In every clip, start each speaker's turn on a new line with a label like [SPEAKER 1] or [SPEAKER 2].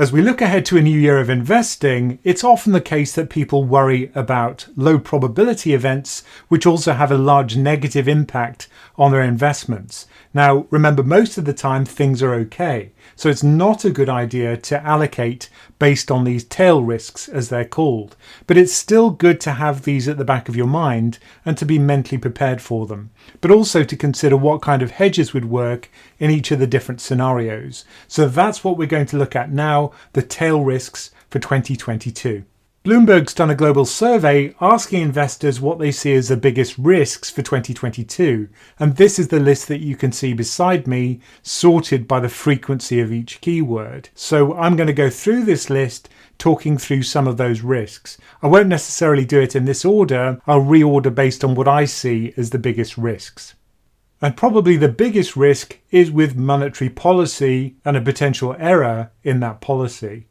[SPEAKER 1] As we look ahead to a new year of investing, it's often the case that people worry about low probability events, which also have a large negative impact on their investments. Now, remember, most of the time things are okay, so it's not a good idea to allocate based on these tail risks, as they're called. But it's still good to have these at the back of your mind and to be mentally prepared for them, but also to consider what kind of hedges would work in each of the different scenarios. So that's what we're going to look at now, the tail risks for 2022. Bloomberg's done a global survey asking investors what they see as the biggest risks for 2022, and this is the list that you can see beside me, sorted by the frequency of each keyword. So I'm going to go through this list, talking through some of those risks. I won't necessarily do it in this order, I'll reorder based on what I see as the biggest risks. And probably the biggest risk is with monetary policy and a potential error in that policy.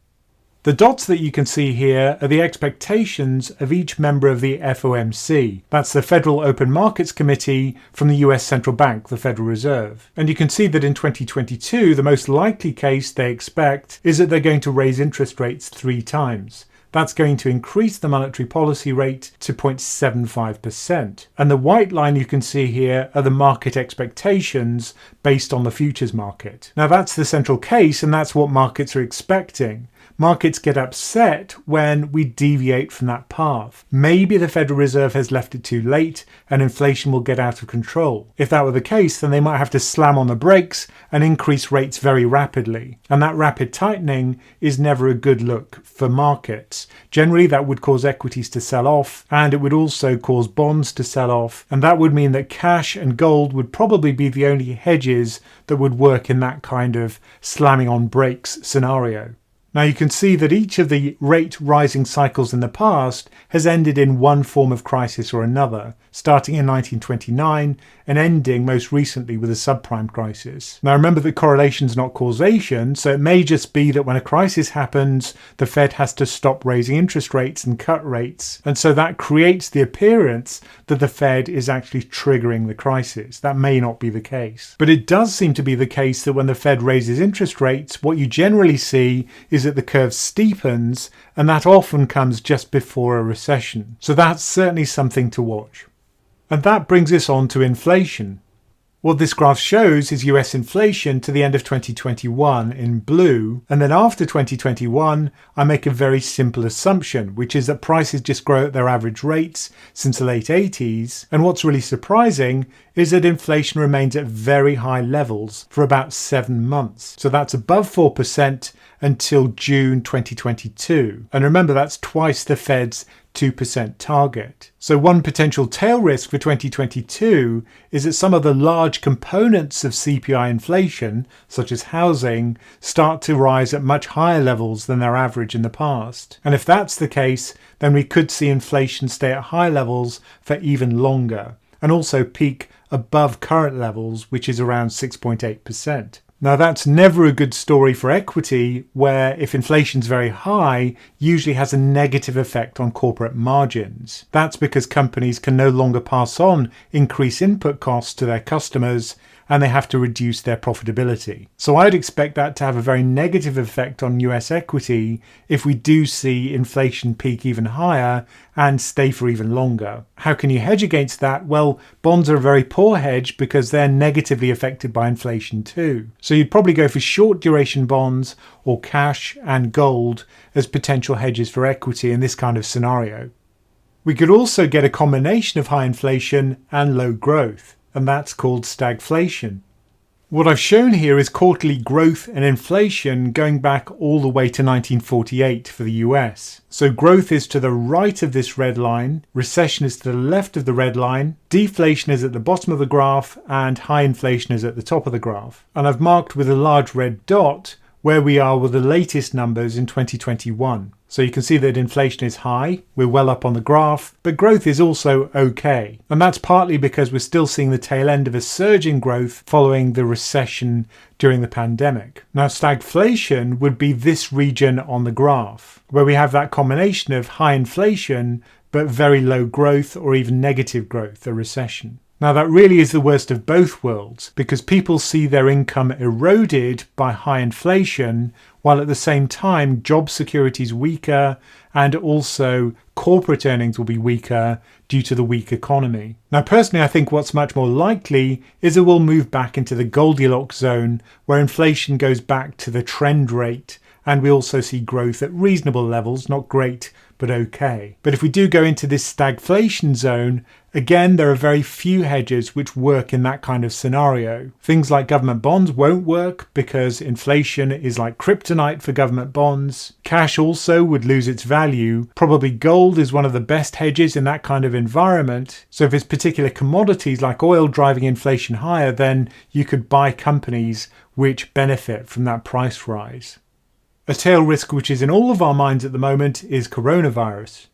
[SPEAKER 1] The dots that you can see here are the expectations of each member of the FOMC. That's the Federal Open Markets Committee from the US Central Bank, the Federal Reserve. And you can see that in 2022, the most likely case they expect is that they're going to raise interest rates 3 times. That's going to increase the monetary policy rate to 0.75%. And the white line you can see here are the market expectations based on the futures market. Now that's the central case, and that's what markets are expecting. Markets get upset when we deviate from that path. Maybe the Federal Reserve has left it too late and inflation will get out of control. If that were the case, then they might have to slam on the brakes and increase rates very rapidly. And that rapid tightening is never a good look for markets. Generally, that would cause equities to sell off, and it would also cause bonds to sell off. And that would mean that cash and gold would probably be the only hedges that would work in that kind of slamming on brakes scenario. Now you can see that each of the rate rising cycles in the past has ended in one form of crisis or another, starting in 1929 and ending most recently with a subprime crisis. Now remember that correlation is not causation, so it may just be that when a crisis happens, the Fed has to stop raising interest rates and cut rates, and so that creates the appearance that the Fed is actually triggering the crisis. That may not be the case. But it does seem to be the case that when the Fed raises interest rates, what you generally see is that the curve steepens, and that often comes just before a recession. So that's certainly something to watch. And that brings us on to inflation. What this graph shows is US inflation to the end of 2021 in blue, and then after 2021 I make a very simple assumption, which is that prices just grow at their average rates since the late 80s, and what's really surprising is that inflation remains at very high levels for about 7 months. So that's above 4% until June 2022. And remember, that's twice the Fed's 2% target. So one potential tail risk for 2022 is that some of the large components of CPI inflation, such as housing, start to rise at much higher levels than their average in the past. And if that's the case, then we could see inflation stay at high levels for even longer, and also peak above current levels, which is around 6.8%. Now that's never a good story for equity, where if inflation's very high, usually has a negative effect on corporate margins. That's because companies can no longer pass on increased input costs to their customers, and they have to reduce their profitability. So I'd expect that to have a very negative effect on US equity if we do see inflation peak even higher and stay for even longer. How can you hedge against that? Well, bonds are a very poor hedge because they're negatively affected by inflation too. So you'd probably go for short duration bonds or cash and gold as potential hedges for equity in this kind of scenario. We could also get a combination of high inflation and low growth, and that's called stagflation. What I've shown here is quarterly growth and inflation going back all the way to 1948 for the US. So growth is to the right of this red line, recession is to the left of the red line, deflation is at the bottom of the graph, and high inflation is at the top of the graph. And I've marked with a large red dot where we are with the latest numbers in 2021. So you can see that inflation is high, we're well up on the graph, but growth is also okay. And that's partly because we're still seeing the tail end of a surge in growth following the recession during the pandemic. Now stagflation would be this region on the graph, where we have that combination of high inflation but very low growth or even negative growth, a recession. Now that really is the worst of both worlds, because people see their income eroded by high inflation, while at the same time job security is weaker and also corporate earnings will be weaker due to the weak economy. Now personally I think what's much more likely is that we'll move back into the Goldilocks zone where inflation goes back to the trend rate and we also see growth at reasonable levels, not great, but okay. But if we do go into this stagflation zone, again, there are very few hedges which work in that kind of scenario. Things like government bonds won't work because inflation is like kryptonite for government bonds. Cash also would lose its value. Probably gold is one of the best hedges in that kind of environment. So if it's particular commodities like oil driving inflation higher, then you could buy companies which benefit from that price rise. A tail risk which is in all of our minds at the moment is coronavirus.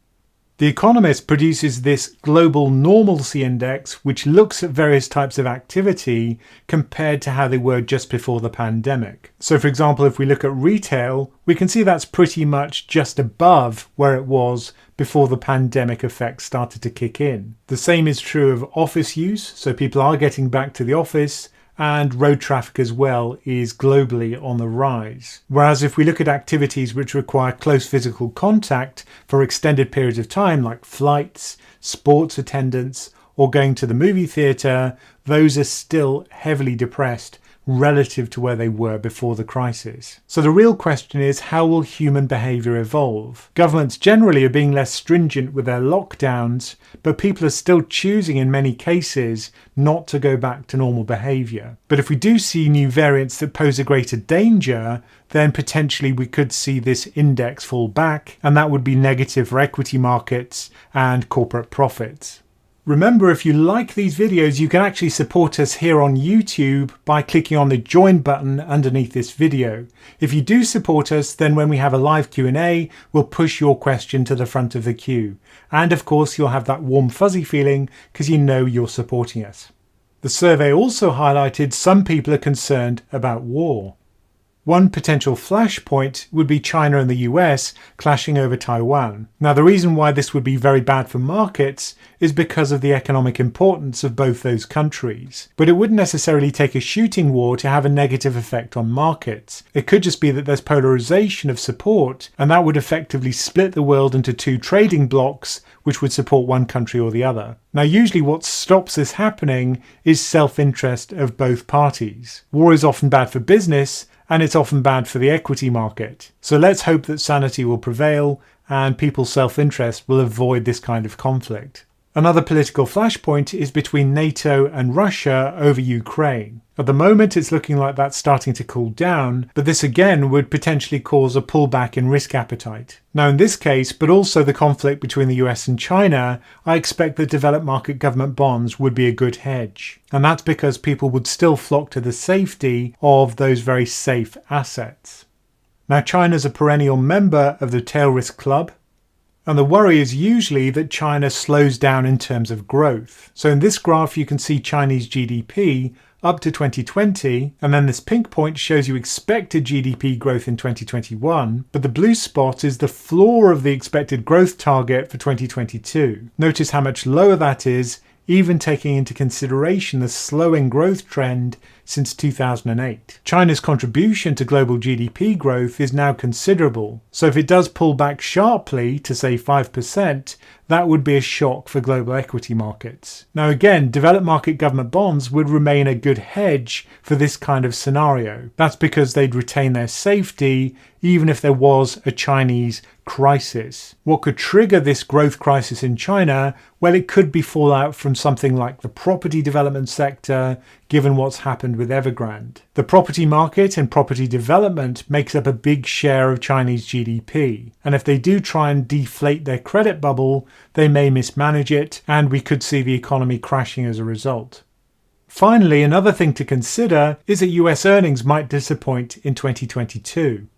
[SPEAKER 1] The Economist produces this global normalcy index which looks at various types of activity compared to how they were just before the pandemic. So for example, if we look at retail, we can see that's pretty much just above where it was before the pandemic effects started to kick in. The same is true of office use, so people are getting back to the office, and road traffic as well is globally on the rise. Whereas if we look at activities which require close physical contact for extended periods of time, like flights, sports attendance, or going to the movie theatre, those are still heavily depressed relative to where they were before the crisis. So the real question is, how will human behaviour evolve? Governments generally are being less stringent with their lockdowns, but people are still choosing in many cases not to go back to normal behaviour. But if we do see new variants that pose a greater danger, then potentially we could see this index fall back, and that would be negative for equity markets and corporate profits. Remember, if you like these videos, you can actually support us here on YouTube by clicking on the join button underneath this video. If you do support us, then when we have a live Q&A, we'll push your question to the front of the queue. And of course, you'll have that warm fuzzy feeling because you know you're supporting us. The survey also highlighted some people are concerned about war. One potential flashpoint would be China and the US clashing over Taiwan. Now, the reason why this would be very bad for markets is because of the economic importance of both those countries. But it wouldn't necessarily take a shooting war to have a negative effect on markets. It could just be that there's polarization of support, and that would effectively split the world into two trading blocks which would support one country or the other. Now, usually what stops this happening is self-interest of both parties. War is often bad for business, and it's often bad for the equity market. So let's hope that sanity will prevail and people's self-interest will avoid this kind of conflict. Another political flashpoint is between NATO and Russia over Ukraine. At the moment, it's looking like that's starting to cool down, but this again would potentially cause a pullback in risk appetite. Now in this case, but also the conflict between the US and China, I expect that developed market government bonds would be a good hedge. And that's because people would still flock to the safety of those very safe assets. Now China's a perennial member of the tail risk club, and the worry is usually that China slows down in terms of growth. So in this graph, you can see Chinese GDP up to 2020, and then this pink point shows you expected GDP growth in 2021, but the blue spot is the floor of the expected growth target for 2022. Notice how much lower that is, even taking into consideration the slowing growth trend since 2008. China's contribution to global GDP growth is now considerable, so if it does pull back sharply to say 5%, that would be a shock for global equity markets. Now again, developed market government bonds would remain a good hedge for this kind of scenario. That's because they'd retain their safety even if there was a Chinese crisis. What could trigger this growth crisis in China? Well, it could be fallout from something like the property development sector, given what's happened with Evergrande. The property market and property development makes up a big share of Chinese GDP, and if they do try and deflate their credit bubble, they may mismanage it, and we could see the economy crashing as a result. Finally, another thing to consider is that US earnings might disappoint in 2022.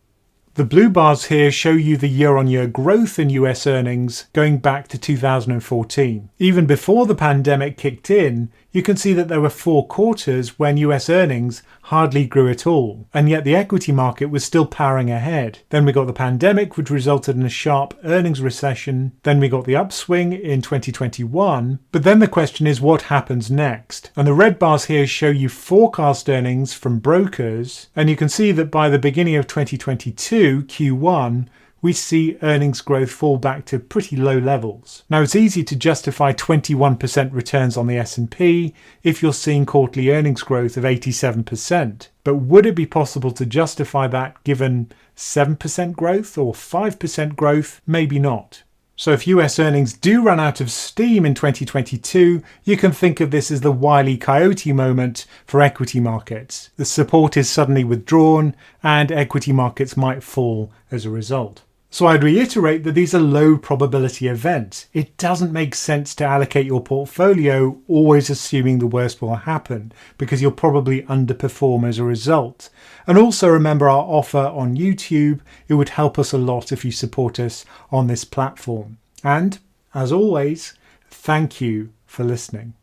[SPEAKER 1] The blue bars here show you the year-on-year growth in US earnings going back to 2014. Even before the pandemic kicked in, you can see that there were 4 quarters when US earnings hardly grew at all, and yet the equity market was still powering ahead. Then we got the pandemic, which resulted in a sharp earnings recession. Then we got the upswing in 2021. But then the question is, what happens next? And the red bars here show you forecast earnings from brokers, and you can see that by the beginning of 2022, Q1, we see earnings growth fall back to pretty low levels. Now, it's easy to justify 21% returns on the S&P if you're seeing quarterly earnings growth of 87%. But would it be possible to justify that given 7% growth or 5% growth? Maybe not. So if US earnings do run out of steam in 2022, you can think of this as the Wile E. Coyote moment for equity markets. The support is suddenly withdrawn and equity markets might fall as a result. So I'd reiterate that these are low probability events. It doesn't make sense to allocate your portfolio always assuming the worst will happen, because you'll probably underperform as a result. And also remember our offer on YouTube. It would help us a lot if you support us on this platform. And as always, thank you for listening.